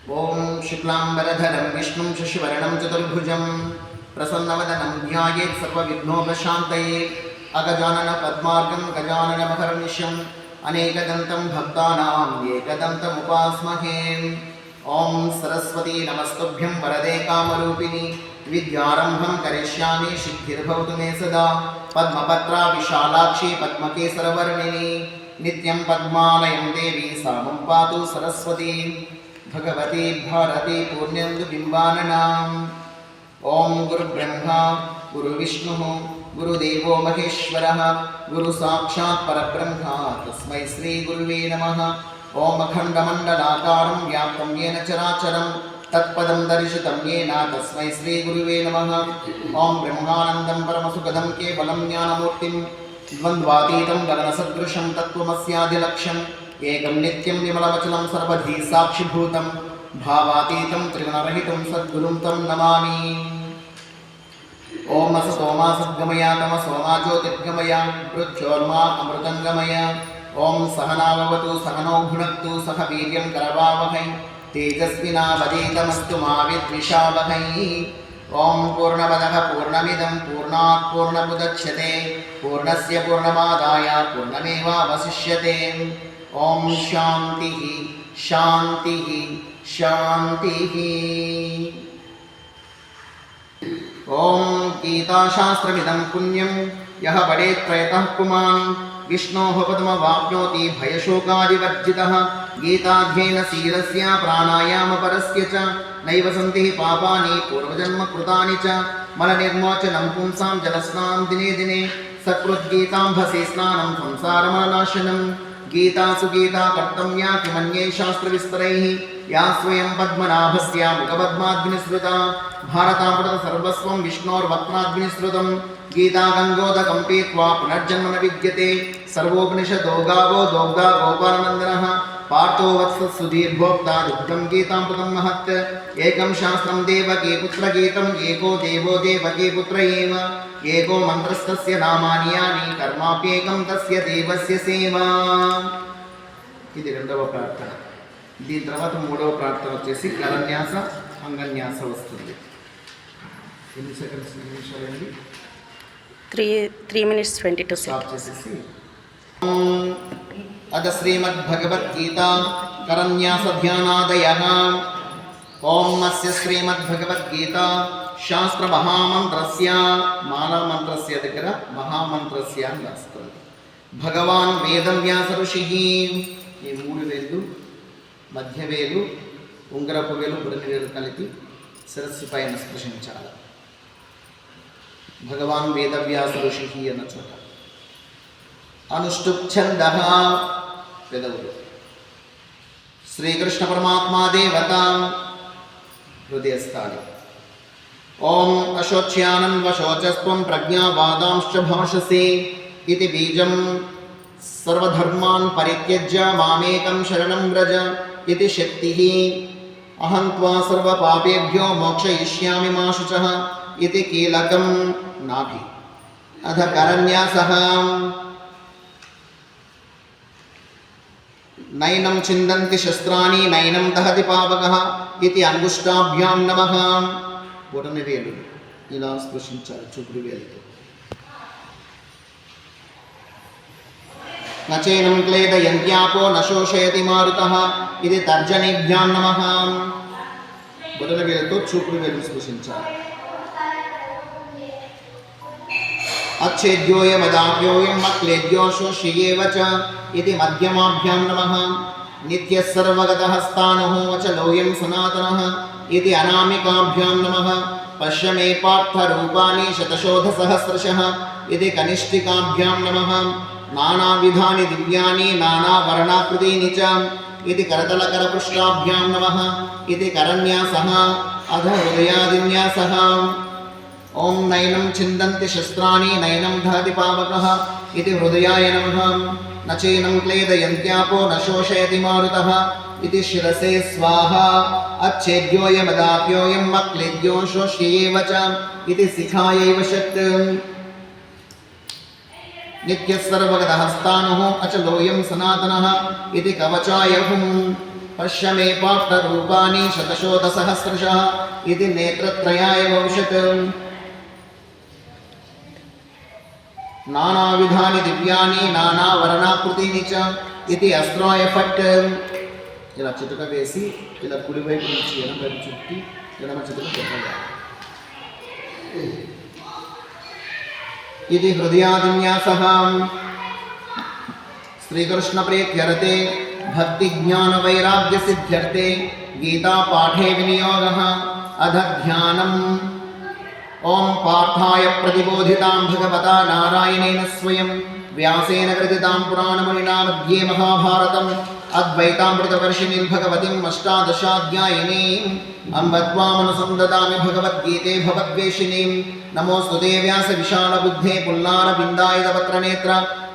ओम शुक्लांबरधरं विष्णुं शशिवर्णं चतुर्भुजं प्रसन्नवदनं ध्यायेत् सर्वविघ्नोपशान्तये अगजानन पद्मार्गं गजाननमहर्निशम् अनेकदन्तं भक्तानाम् एकदन्तमुपास्महे। ओम सरस्वती नमस्तुभ्यं वरदे कामरूपिणि विद्यारम्भं करिष्यामि सिद्धिर्भवतु मे सदा। पद्मपत्रा विशालाक्षी पद्मकेसरवर्णिनि नित्यं पद्मालयं देवी सा मम पातु सरस्वती। भगवती भारती पूर्ण्यंदु बिंबाननाम्। ओम गुरुब्रह्मा गुरुविष्णुः गुरुदेवो महेश्वरः गुरु साक्षात् परब्रह्म तस्मै श्री गुरुवे नमः। ओम अखण्डमण्डलाकारं व्याप्तं येन चराचरं तत्पदं दर्शितं येन तस्मै श्री गुरुवे नमः। ओम ब्रह्मानन्दं परमसुखदं केवलं ज्ञानमूर्तिं द्वन्द्वातीतं गगनसदृशं तत्त्वमस्यादिलक्ष्यम् एकं नित्यं विमलमचलं सर्वधी साक्षिभूतं भावातीतं त्रिगुणरहितं सद्गुरुं तं नमामि। ओम असतो मा सद्गमय तमसो मा ज्योतिर्गमय मृत्योर्मा अमृतङ्गमय। ओम सहनाववतु सहनौ भुनक्तु सह वीर्यं करवावहै तेजस्विनावधीतमस्तु मा विद्विषावहै। ओम पूर्णमदः पूर्णमिदं पूर्णात् पूर्णमुदच्यते पूर्णस्य पूर्णमादाय पूर्णमेवावशिष्यते। ओम शांति शांति शांति। ओम गीताशास्त्रमिदं पुण्यं यः पठेत् प्रयतः पुमान् विष्णोः पदमवाप्नोति भयशोकादिवर्जितः। गीताध्ययनशीलस्य प्राणायामपरस्य च नैव सन्ति पापानि पूर्वजन्मकृतानि च। मलनिर्मोचनं पुंसां जलस्नानं दिने दिने सकृद्गीताम्भसि स्नानं संसारमलनाशनम्। गीता सुगीता कर्तव्या किमन्यै शास्त्रविस्तरैः या स्वयं पद्मनाभस्य मुखपद्माग्निसृता। भारतामृत सर्वस्वं विष्णोर्वक्त्राग्निसृतं गीता गङ्गोदकं पीत्वा पुनर्जन्म न विद्यते। सर्वोपनिषदो गावो दोग्धा गोपालनन्दनः पार्थो वत्सः सुधीर्भोक्ता दुग्धं गीतामृतं महत्। एकं शास्त्रं देवकीपुत्रगीतम् एको देवो देवकीपुत्र एव। एको मंत्रस्तस्य नामानि यानि कर्माप्येकं तस्य देवस्य सेवा। ఇది రెండవ ప్రార్థన. దీని తర్వాత మూడవ ప్రార్థన వచ్చేసి కరన్యాస అంగన్యాస వస్తుంది. ఎన్ని సెకండ్స్ నిమిషాలండి? 3 minutes 22 seconds. अद श्रीमद्भगवद्गीता करन्यास ध्यानादयः। ओम अस्य श्रीमद्भगवद्गीता शास्त्र महामंत्रस्य मालामंत्रस्य దగ్గర మహామంత్రస్య అని రాస్తారు. భగవాన్ వేదవ్యాస ఋషిః ఈ మూడు వేలు మధ్య వేలు ఉంగరపు వేలు బుడని వేలు కలిపి శిరస్సు పైన స్పృశించాలి. భగవాన్ వేదవ్యాస ఋషిః అన్న చోట అనుష్ఠుప్ ఛందః పెదవులు. శ్రీకృష్ణ పరమాత్మా దేవత హృదయస్థాని. ఓం అశోచ్యానం వశోచస్త్వం ప్రజ్ఞావాదాంశ్చ భాషసి इति बीजं सर्वधर्मान् परित्यज्य मामेकं शरणं व्रज इति शक्तिः। अहं त्वा सर्वपापेभ्यो मोक्षयिष्यामि मा शुचः इति कीलकं नाभि। अथ करन्यासः नैनं छिन्दन्ति शस्त्राणि नैनं दहति पावकः इति अंगुष्ठाभ्यां नमः। బొటన వేలు ఇలా స్పృశించాలి చూపుడు వేలుతో. నచేనం క్లేదయంత్యాపో నశోషయతి మారుతః ఇది తర్జనేభ్యాం నమః. బొటన వేలుతో చూపుడు వేలు స్పృశించాలి. అచ్ఛేద్యోయమదాప్యోయం మక్లేద్యో శోష్యేవ చ ఇది మధ్యమాభ్యాం నమః. నిత్యః సర్వగతః స్థానః అచలోయం సనాతనః ఇది అనామికాభ్యాం నమః. పశ్య మే పార్థ రూపాణి శతశోధసహస్రశః ఇది కనిష్ఠికాభ్యాం నమః. నానావిధాని దివ్యాని నానావర్ణాకృతీని చ ఇది కరతలకరపృష్ఠాభ్యాం నమః. ఇది కరన్యాసః. అధ హృదయాదిన్యాసః. ఓం నైనం ఛిందంతి శస్త్రాణి నైనం దహతి పావకః ఇది హృదయాయ నమః. నచేనం క్లేదయంత్యాపో నశోషయతి మారుతః ఇది శిరసే స్వాహా. అచ్ఛేద్యోయమదాప్యోయం మక్లేద్యో శోష్యేవ చ ఇది శిఖాయైవ షట్. నిత్యః సర్వగతః స్థానః అచలోయం సనాతనః ఇది కవచాయ హుం. పశ్య మే పాప్తరూపాణి శతశోతసహస్రశః ఇది నేత్రత్రయాయ భవిష్యత్ నానావిధాని దివ్యాని నానావర్ణాకృతిని చ ఇది అస్త్రాయ ఫట్. ఇలా చిటుక వేసి ఇలా కుడివైపు నుంచి ఎడమవైపు చుట్టి ఎడమ చిటుక పెట్టాలి. ఇది హృదయాదిన్యాసః శ్రీకృష్ణ ప్రీత్యర్థే భక్తి జ్ఞాన వైరాగ్య సిద్ధ్యర్థే గీతా పాఠే వినియోగః అధ ధ్యానం. ఓం పార్థాయ ప్రతిబోధితాం భగవతా నారాయణేన స్వయం వ్యాసేన కృతితాం పురాణమునినా మధ్యే మహాభారతం అద్వైతామృతవర్షిణీం భగవతిం అష్టాదశాధ్యాయినీం అంబత్వామనుసందదామి భగవద్గీతే భవద్వేషిణీం. నమోస్తుతే వ్యాస విశాలబుద్ధే పుల్లారవిందాయుధపత్రనేత్ర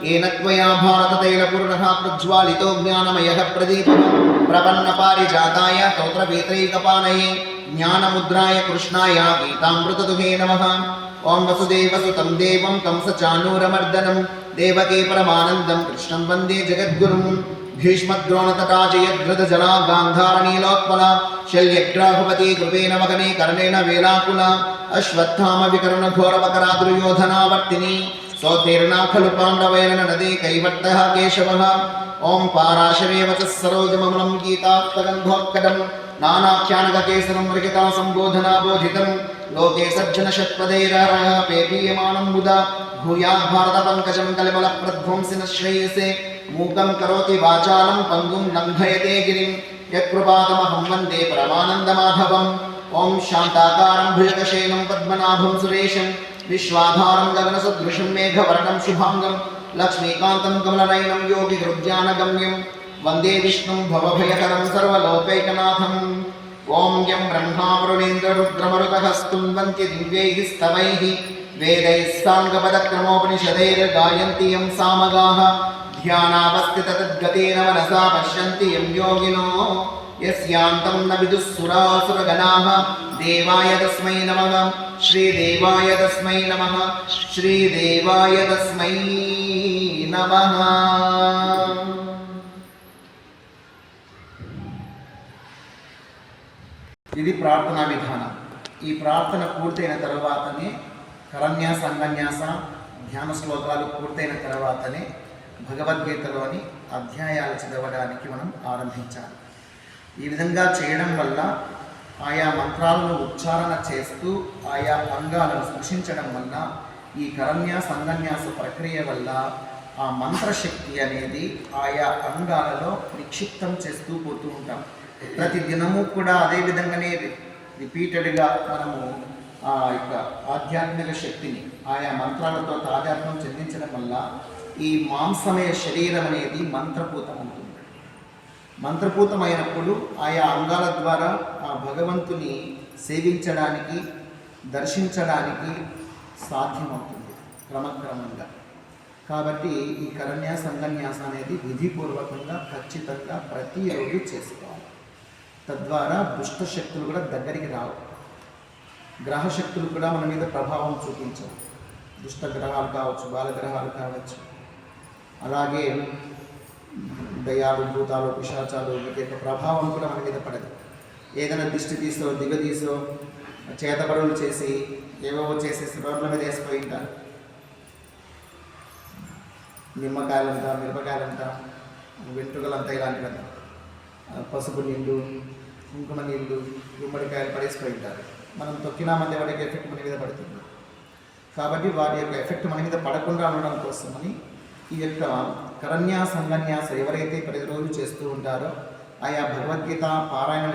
येन त्वया भारततैलपूर्णः प्रज्वालितो ज्ञानमयः प्रदीपः प्रपन्नपारिजाताय स्तोत्रवेत्रैकपाणये ज्ञानमुद्राय कृष्णाय गीतामृतदुहे नमः. ओं वसुदेवसुतं देवं कंसचाणूरमर्दनं देवकी परमानन्दं कृष्णं वन्दे जगद्गुरुं. भीष्मद्रोणतटा जयद्रथजला गान्धारनीलोत्पला शल्यग्राहवती कृपेण वहने कर्णेन वेलाकुला अश्वत्थामविकर्णघोरवकरा दुर्योधनावर्तिनी सौतीर्णा खलु पाण्डवैरन नदी कैवर्तः केशवः. ओं पाराशरे वचः सरोजममलं गीतात्तगन्धोत्कटं नानाख्यानककेसरं मृगिता सम्बोधना बोधितं लोके सज्जनषट्पदैरहरः पेपीयमानं मुदा भूयात् भारतपङ्कजं कलिमलप्रध्वंसिन श्रेयसे. मूकं करोति वाचालं पङ्गुं लङ्घयते गिरिं यत्कृपातमहं वन्दे परमानन्दमाधवम्. ओं शान्ताकारं भुजगशयनं पद्मनाभं सुरेशं विश्वाधारं गगनसदृशं मेघवर्णं शुभांगं लक्ष्मीकान्तं कमलनयनं योगिहृद्यानगम्यं वन्दे विष्णुं भवभयहरं सर्वलोकैकनाथम्. ॐ यं ब्रह्मा वरुणेन्द्ररुद्रमरुतः स्तुवन्ति दिव्यैः स्तवैः वेदैः साङ्गपदक्रमोपनिषदैर्गायन्ति यं सामगाः ध्यानावस्थिततद्गतेन मनसा पश्यन्ति यं योगिनो यस्यान्तं न विदुः सुरासुरगणाः. देवाय तस्मै नमः श्रीदेवाय तस्मै नमः श्रीदेवाय तस्मै नमः. ఇది ప్రార్థనా విధానం. ఈ ప్రార్థన పూర్తయిన తర్వాతనే కరన్యాస అంగన్యాస ధ్యాన శ్లోకాలు పూర్తయిన తర్వాతనే భగవద్గీతలోని అధ్యాయాలు చదవడానికి మనం ఆరంభించాలి. ఈ విధంగా చేయడం వల్ల ఆయా మంత్రాలను ఉచ్చారణ చేస్తూ ఆయా అంగాలను స్పృశించడం వల్ల ఈ కరన్యాస అంగన్యాస ప్రక్రియ వల్ల ఆ మంత్రశక్తి అనేది ఆయా అంగాలలో నిక్షిప్తం చేస్తూ పోతూ ఉంటాం. ప్రతి దినము కూడా అదే విధంగానే రిపీటెడ్గా మనము ఆ యొక్క ఆధ్యాత్మిక శక్తిని ఆయా మంత్రాలతో తాదాత్మ్యం చెందించడం వల్ల ఈ మాంసమయ శరీరం అనేది మంత్రపూతం ఉంటుంది. మంత్రపూతమైనప్పుడు ఆయా అంగాల ద్వారా ఆ భగవంతుని సేవించడానికి దర్శించడానికి సాధ్యమవుతుంది క్రమక్రమంగా. కాబట్టి ఈ కరన్యాస అంగన్యాస అనేది విధిపూర్వకంగా ఖచ్చితంగా ప్రతిరోజు చేసుకోవాలి. తద్వారా దుష్ట శక్తులు కూడా దగ్గరికి రావు, గ్రహశక్తులు కూడా మన మీద ప్రభావం చూపించవు. దుష్ట గ్రహాలు కావచ్చు, బాలగ్రహాలు కావచ్చు, అలాగే దయాలు భూతాలు పిశాచాలు వీటి యొక్క ప్రభావం కూడా మన మీద పడదు. ఏదైనా దిష్టి తీసో దిగదీసో చేతబడులు చేసి ఏవేవో చేసేసి రోడ్ల మీద వేసిపోయి ఉంటారు. నిమ్మకాయలంతా, మిరపకాయలంతా, వెంట్రుకలంతా ఇలాంటివంతా, పసుపు నీళ్ళు, కుంకుమ నీళ్ళు, గుమ్మడికాయలు పడేసిపోయి ఉంటారు. మనం తొక్కినామంటే వాటికి ఎఫెక్ట్ మన మీద పడుతుంది. కాబట్టి వాటి యొక్క ఎఫెక్ట్ మన మీద పడకుండా ఉండడం కోసమని ఈ యొక్క కరన్యాస అంగన్యాస ఎవరైతే ప్రతిరోజు చేస్తూ ఉంటారో ఆయా భగవద్గీత పారాయణ